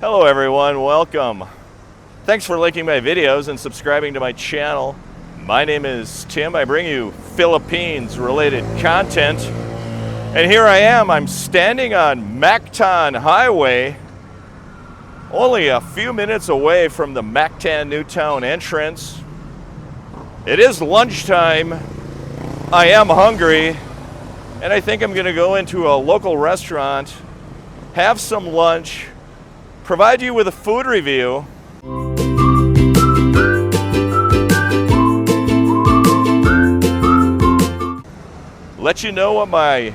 Hello everyone, welcome. Thanks for liking my videos and subscribing to my channel. My name is Tim. I bring you Philippines related content. And here I am, I'm standing on Mactan Highway, only a few minutes away from the Mactan Newtown entrance. It is lunchtime. I am hungry, and I think I'm gonna go into a local restaurant, have some lunch, provide you with a food review. Let you know what my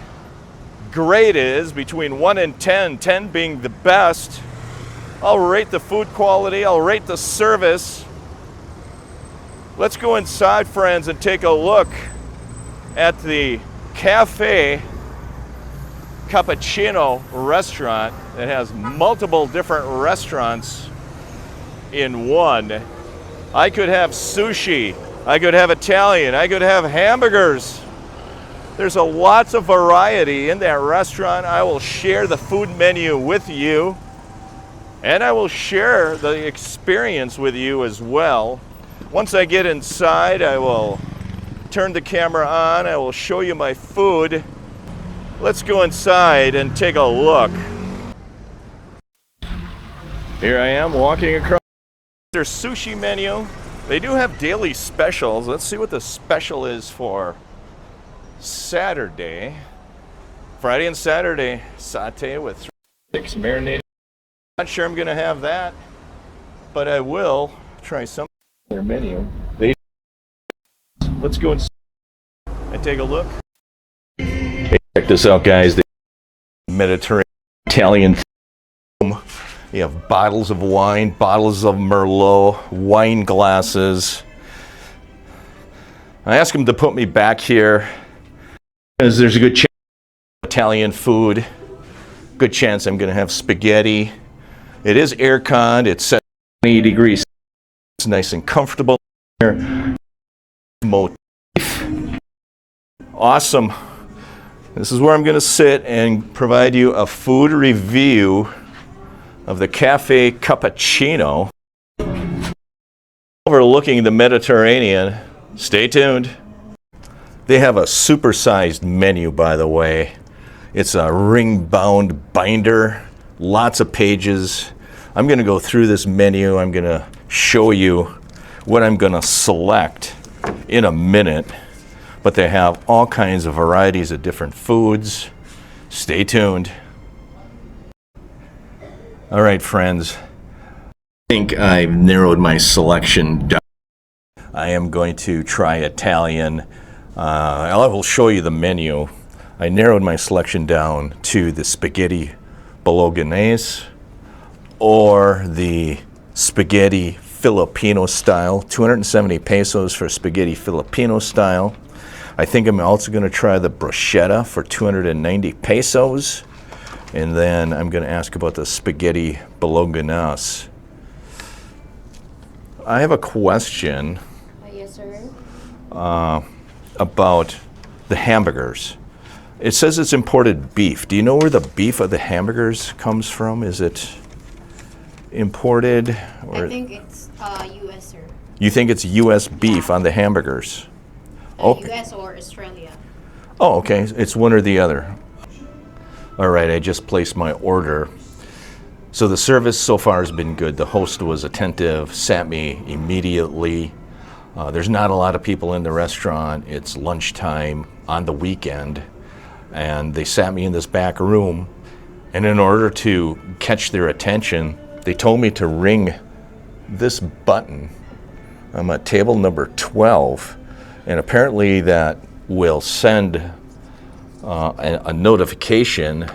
grade is between 1 and 10, 10 being the best. I'll rate the food quality, I'll rate the service. Let's go inside, friends, and take a look at the Cafe Cappuccino restaurant that has multiple different restaurants in one. I could have sushi, I could have Italian, I could have hamburgers. There's a lots of variety in that restaurant. I will share the food menu with you, and I will share the experience with you as well. Once I get inside, I will turn the camera on, I will show you my food. Let's go inside and take a look. Here I am walking across their sushi menu. They do have daily specials. Let's see what the special is for Saturday. Friday and Saturday, satay with 6 marinated. Not sure I'm gonna have that, but I will try some of their menu. Let's go inside and take a look. Check this out, guys. The Mediterranean Italian foam. You have bottles of wine, bottles of Merlot, wine glasses. I asked them to put me back here because there's a good chance Italian food. Good chance I'm going to have spaghetti. It is air-conned. It's set 20 degrees. It's nice and comfortable here. Motif. Awesome. This is where I'm going to sit and provide you a food review of the Cafe Cappuccino overlooking the Mediterranean. Stay tuned. They have a supersized menu, by the way. It's a ring-bound binder, lots of pages. I'm going to go through this menu. I'm going to show you what I'm going to select in a minute. But they have all kinds of varieties of different foods. Stay tuned. All right, friends. I think I've narrowed my selection down. I am going to try Italian. I will show you the menu. I narrowed my selection down to the spaghetti bolognese or the spaghetti Filipino style. 270 pesos for spaghetti Filipino style. I think I'm also going to try the bruschetta for 290 pesos. And then I'm going to ask about the spaghetti bolognese. I have a question. Yes, sir. About the hamburgers. It says it's imported beef. Do you know where the beef of the hamburgers comes from? Is it imported? Or I think it's U.S., sir. You think it's U.S. beef on the hamburgers? U.S. or Australia. Oh, okay. It's one or the other. All right, I just placed my order. So the service so far has been good. The host was attentive, sat me immediately. There's not a lot of people in the restaurant. It's lunchtime on the weekend. And they sat me in this back room. And in order to catch their attention, they told me to ring this button. I'm at table number 12. And apparently that will send a notification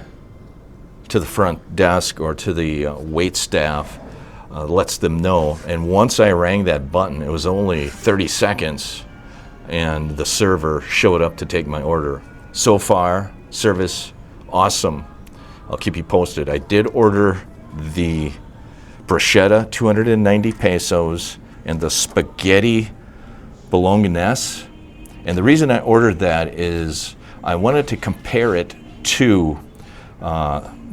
to the front desk or to the wait staff, lets them know. And once I rang that button, it was only 30 seconds, and the server showed up to take my order. So far, service awesome. I'll keep you posted. I did order the bruschetta, 290 pesos, and the spaghetti bolognese. And the reason I ordered that is I wanted to compare it to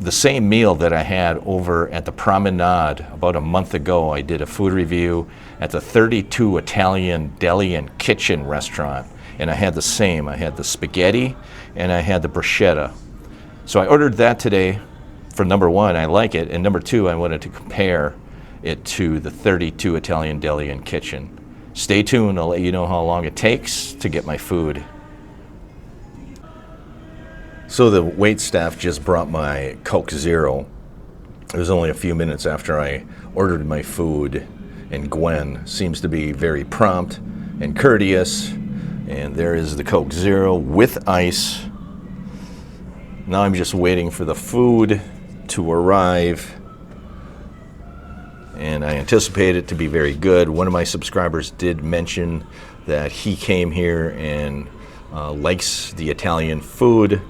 the same meal that I had over at the Promenade about a month ago. I did a food review at the 32 Italian Deli and Kitchen restaurant, and I had the same. I had the spaghetti and I had the bruschetta. So I ordered that today for number one, I like it, and number two, I wanted to compare it to the 32 Italian Deli and Kitchen. Stay tuned, I'll let you know how long it takes to get my food. So the wait staff just brought my Coke Zero. It was only a few minutes after I ordered my food, and Gwen seems to be very prompt and courteous. And there is the Coke Zero with ice. Now I'm just waiting for the food to arrive, and I anticipate it to be very good. One of my subscribers did mention that he came here and likes the Italian food.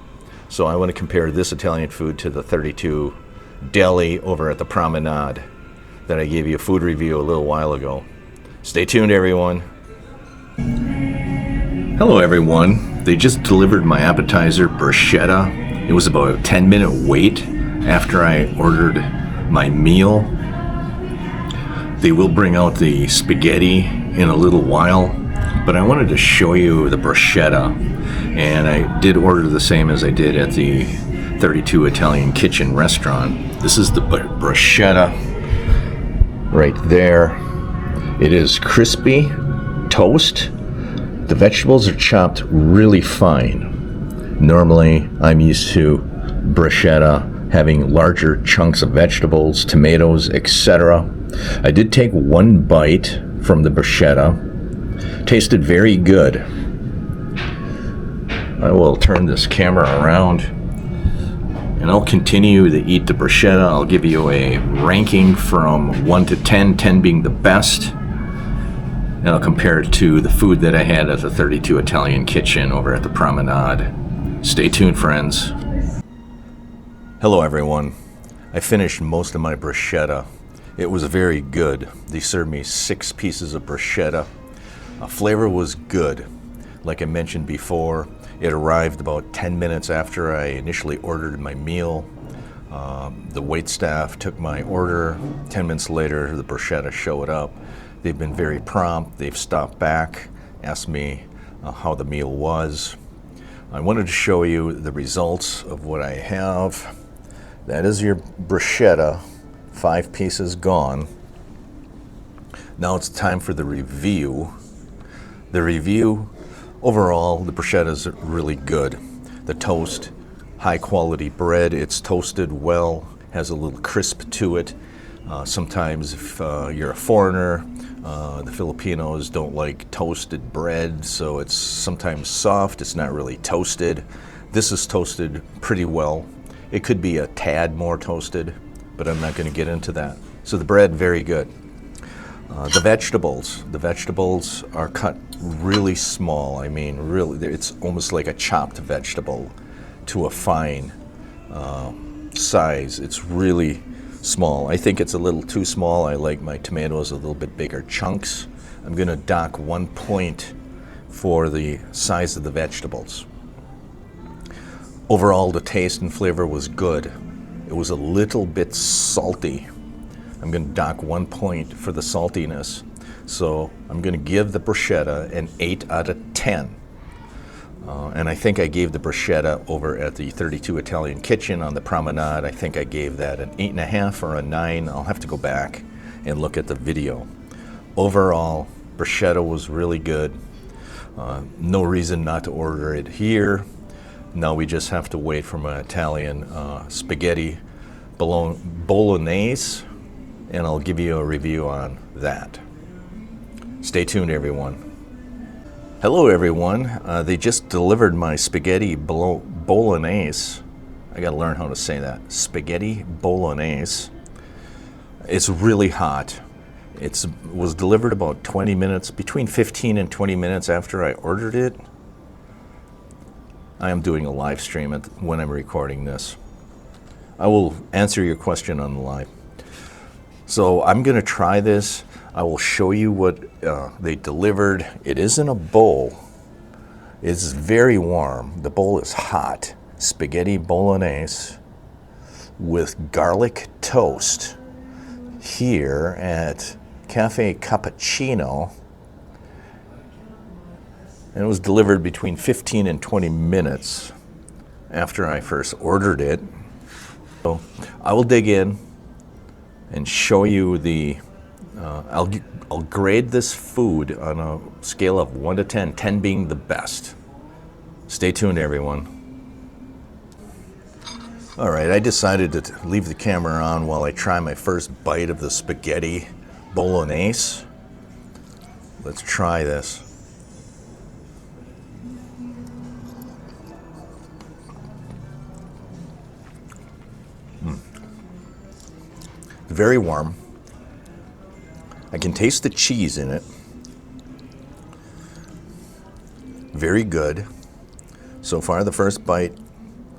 So I want to compare this Italian food to the 32 Deli over at the Promenade that I gave you a food review a little while ago. Stay tuned, everyone. Hello, everyone. They just delivered my appetizer, bruschetta. It was about a 10-minute wait after I ordered my meal. They will bring out the spaghetti in a little while, but I wanted to show you the bruschetta. And I did order the same as I did at the 32 Italian Kitchen restaurant. This is the bruschetta right there. It is crispy toast. The vegetables are chopped really fine. Normally, I'm used to bruschetta having larger chunks of vegetables, tomatoes, etc. I did take one bite from the bruschetta. Tasted very good. I will turn this camera around and I'll continue to eat the bruschetta. I'll give you a ranking from 1 to 10, 10 being the best. And I'll compare it to the food that I had at the 32 Italian Kitchen over at the Promenade. Stay tuned, friends. Hello, everyone. I finished most of my bruschetta. It was very good. They served me 6 pieces of bruschetta. Flavor was good. Like I mentioned before, it arrived about 10 minutes after I initially ordered my meal. The wait staff took my order. 10 minutes later, the bruschetta showed up. They've been very prompt. They've stopped back, asked me how the meal was. I wanted to show you the results of what I have. That is your bruschetta, 5 pieces gone. Now it's time for the review. The review, overall, the bruschetta is really good. The toast, high quality bread. It's toasted well, has a little crisp to it. Sometimes if you're a foreigner, the Filipinos don't like toasted bread, so it's sometimes soft. It's not really toasted. This is toasted pretty well. It could be a tad more toasted, but I'm not going to get into that. So the bread, very good. The vegetables are cut really small. I mean, really, it's almost like a chopped vegetable to a fine size. It's really small. I think it's a little too small. I like my tomatoes a little bit bigger chunks. I'm going to dock 1 point for the size of the vegetables. Overall, the taste and flavor was good. It was a little bit salty. I'm going to dock 1 point for the saltiness. So I'm going to give the bruschetta an 8 out of 10. And I think I gave the bruschetta over at the 32 Italian Kitchen on the Promenade. I think I gave that an 8.5 or a 9. I'll have to go back and look at the video. Overall, bruschetta was really good. No reason not to order it here. Now we just have to wait for my Italian spaghetti bolognese, and I'll give you a review on that. Stay tuned, everyone. Hello, everyone. They just delivered my spaghetti bolognese. I gotta learn how to say that. Spaghetti bolognese. It's really hot. It was delivered about 20 minutes, between 15 and 20 minutes after I ordered it. I am doing a live stream when I'm recording this. I will answer your question on the live. So I'm gonna try this. I will show you what they delivered. It is in a bowl. It's very warm. The bowl is hot. Spaghetti bolognese. with garlic toast here at Cafe Cappuccino. And it was delivered between 15 and 20 minutes after I first ordered it. So I will dig in and show you I'll grade this food on a scale of 1 to 10, 10 being the best. Stay tuned, everyone. All right, I decided to leave the camera on while I try my first bite of the spaghetti bolognese. Let's try this. Very warm. I can taste the cheese in it. Very good. So far, the first bite,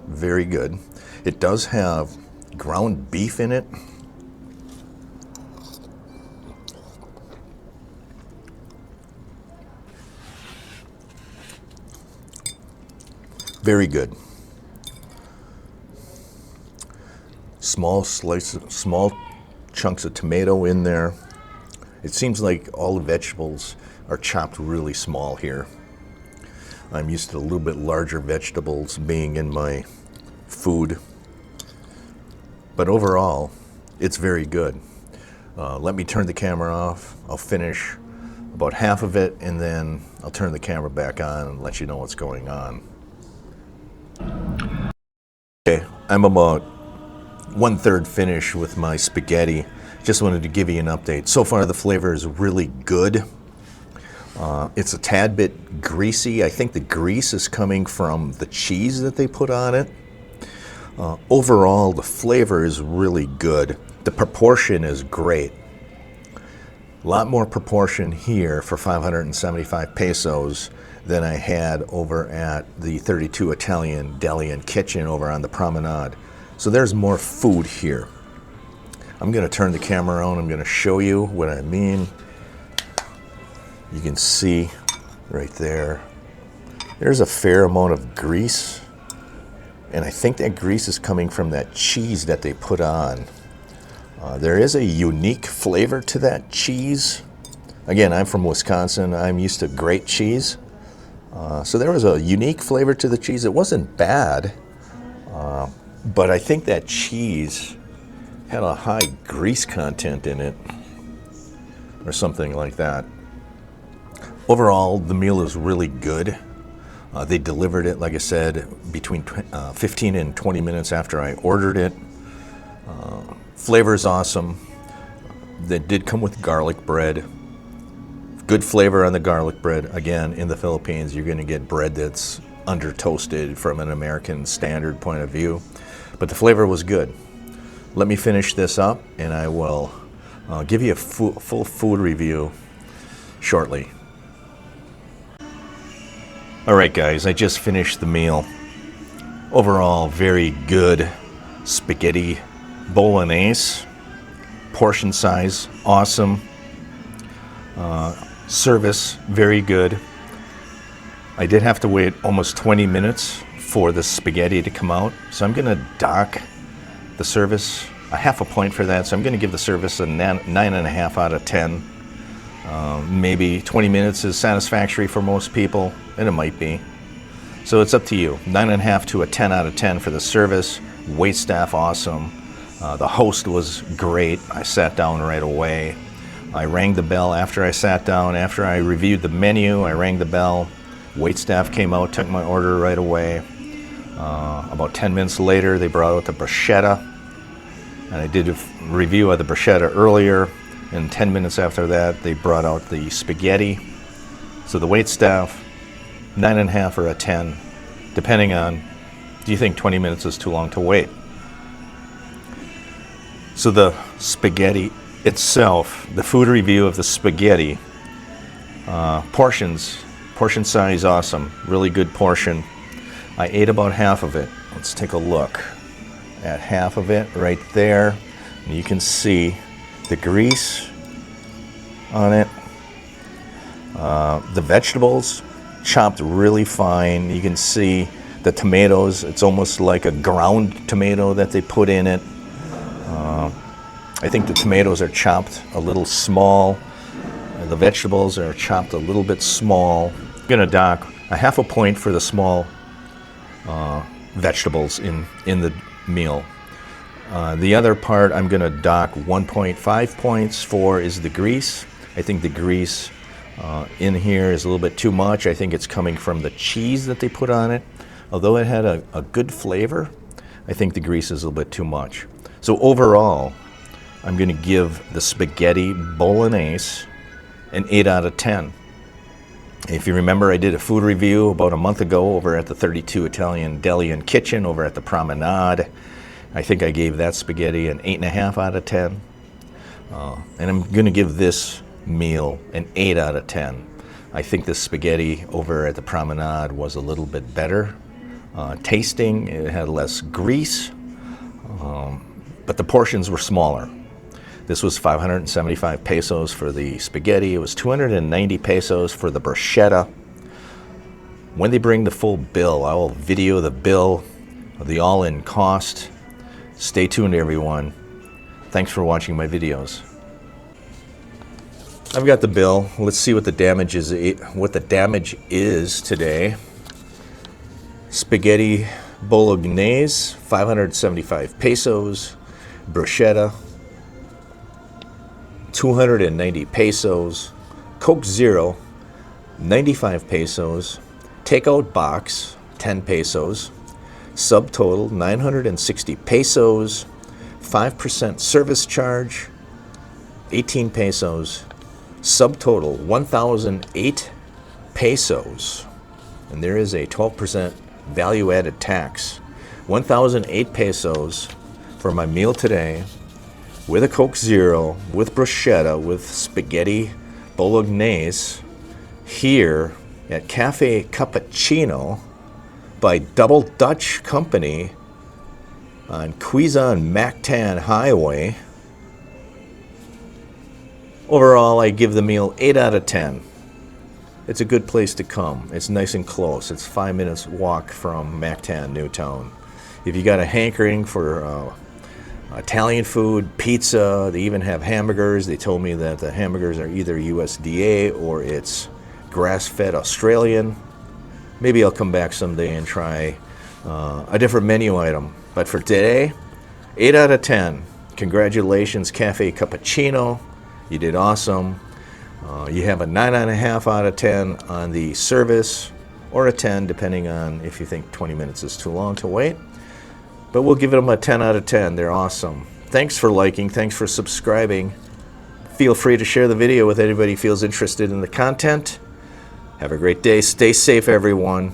very good. It does have ground beef in it. Very good. Small chunks of tomato in there. It seems like all the vegetables are chopped really small here. I'm used to a little bit larger vegetables being in my food. But overall, it's very good. Let me turn the camera off. I'll finish about half of it, and then I'll turn the camera back on and let you know what's going on. Okay, I'm about 1/3 finished with my spaghetti. Just wanted to give you an update. So far, the flavor is really good. It's a tad bit greasy. I think the grease is coming from the cheese that they put on it. Overall, the flavor is really good. The proportion is great. A lot more proportion here for 575 pesos than I had over at the 32 Italian Deli and Kitchen over on the Promenade. So there's more food here. I'm going to turn the camera on. I'm going to show you what I mean. You can see right there. There's a fair amount of grease. And I think that grease is coming from that cheese that they put on. There is a unique flavor to that cheese. Again, I'm from Wisconsin. I'm used to great cheese. So there was a unique flavor to the cheese. It wasn't bad. But I think that cheese had a high grease content in it or something like that. Overall, the meal is really good. They delivered it, like I said, between 15 and 20 minutes after I ordered it. Flavor is awesome. They did come with garlic bread. Good flavor on the garlic bread. Again, in the Philippines, you're going to get bread that's under toasted from an American standard point of view. But the flavor was good. Let me finish this up, and I will give you a full food review shortly. All right, guys, I just finished the meal. Overall, very good spaghetti bolognese. Portion size, awesome. Service, very good. I did have to wait almost 20 minutes for the spaghetti to come out, so I'm going to dock the service a half a point for that. So I'm going to give the service a 9.5 out of 10. Maybe 20 minutes is satisfactory for most people, and it might be. So it's up to you. 9.5 to a 10 out of 10 for the service. Wait staff, awesome. The host was great. I sat down right away. I rang the bell after I sat down. After I reviewed the menu, I rang the bell. Wait staff came out, took my order right away. About 10 minutes later, they brought out the bruschetta. And I did a review of the bruschetta earlier. And 10 minutes after that, they brought out the spaghetti. So the wait staff, 9.5 or a 10, depending on, do you think 20 minutes is too long to wait? So the spaghetti itself, the food review of the spaghetti, portion size, awesome, really good portion. I ate about half of it. Let's take a look at half of it right there. And you can see the grease on it. The vegetables chopped really fine. You can see the tomatoes. It's almost like a ground tomato that they put in it. I think the tomatoes are chopped a little small. The vegetables are chopped a little bit small. I'm gonna dock a half a point for the small vegetables in the meal. The other part I'm gonna dock 1.5 points for is the grease. I think the grease in here is a little bit too much. I think it's coming from the cheese that they put on it. Although it had a good flavor, I think the grease is a little bit too much. So overall, I'm gonna give the spaghetti bolognese an 8 out of 10. If you remember, I did a food review about a month ago over at the 32 Italian Deli and Kitchen over at the Promenade. I think I gave that spaghetti an 8.5 out of 10. And I'm going to give this meal an 8 out of 10. I think the spaghetti over at the Promenade was a little bit better tasting. It had less grease, but the portions were smaller. This was 575 pesos for the spaghetti. It was 290 pesos for the bruschetta. When they bring the full bill, I will video the bill of the all-in cost. Stay tuned, everyone. Thanks for watching my videos. I've got the bill. Let's see what the damage is today. Spaghetti bolognese, 575 pesos. Bruschetta, 290 pesos. Coke Zero, 95 pesos. Takeout box, 10 pesos. Subtotal, 960 pesos. 5% service charge, 18 pesos. Subtotal, 1,008 pesos. And there is a 12% value-added tax. 1,008 pesos for my meal today, with a Coke Zero, with bruschetta, with spaghetti bolognese, here at Cafe Cappuccino by Double Dutch Company on Quezon Mactan Highway. Overall, I give the meal 8 out of 10. It's a good place to come. It's nice and close. It's 5 minutes walk from Mactan Newtown. If you got a hankering for Italian food, pizza, they even have hamburgers. They told me that the hamburgers are either USDA or it's grass-fed Australian. Maybe I'll come back someday and try a different menu item. But for today, 8 out of 10. Congratulations, Cafe Cappuccino. You did awesome. You have a 9.5 out of 10 on the service, or a 10, depending on if you think 20 minutes is too long to wait. But we'll give them a 10 out of 10. They're awesome. Thanks for liking. Thanks for subscribing. Feel free to share the video with anybody who feels interested in the content. Have a great day. Stay safe, everyone.